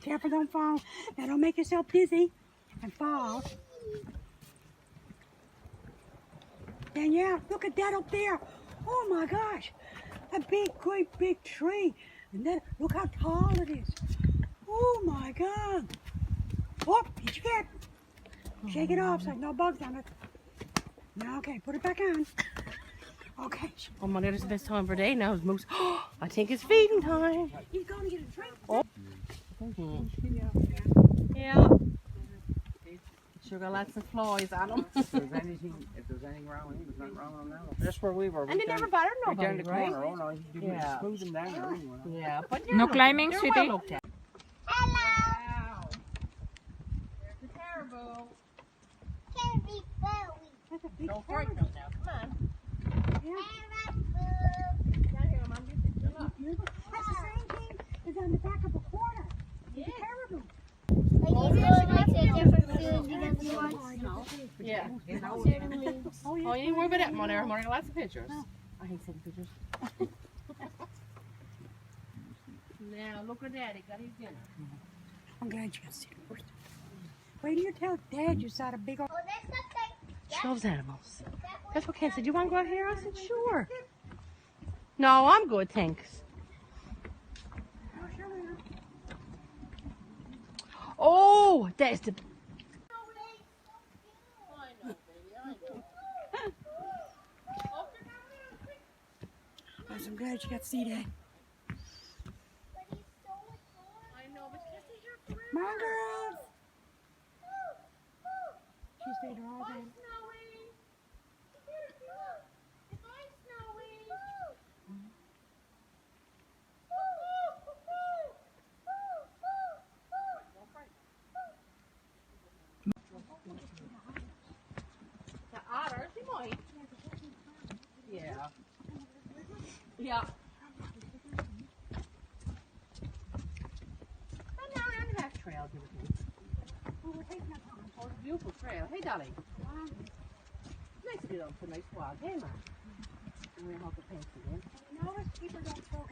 Careful, don't fall. Now don't make yourself dizzy and fall. Danielle, look at that up there. Oh my gosh, a great big tree. And then look how tall it is. Oh my God. Oh, did you get? Shake it off so there's no bugs on it. Now, okay, put it back on. Okay. Oh my God, it's the best time for day now. It's Moose. I think it's feeding time. He's going to get a drink. Oh. Yeah. Sure got lots of flies on them. If there's anything wrong, there's nothing wrong on that. That's where we were. And they never bothered nobody, down the right? corner. Oh no, you Yeah. smooth them down there anyway. Yeah, but No climbing, they're sweetie? well looked at. Wow. There's the caribou. That's a big Don't frighten them now. Come on. Yeah. Down here, Mom. Beautiful. That's the same thing as on the back of a corner. It's a caribou. Yeah. Oh, Oh, you didn't worry about that, Mona. I'm got lots of pictures. I hate taking pictures. Now, look at Daddy. Got his dinner. I'm glad you got to see it first. Wait till you tell Dad you saw the big old... She loves animals. That's what Ken said. You want to go out here? I said, sure. No, I'm good, thanks. Oh, that's the... I'm glad you got to see that. Come on, girls. She stayed her all day. The otters, he might. Yeah. Yeah. And now we're on the back trail, give or take. Oh, it's a beautiful trail. Hey, Dolly. Nice to get on for a nice walk. Hey, Ma. And we'll help the paint again. You notice people don't throw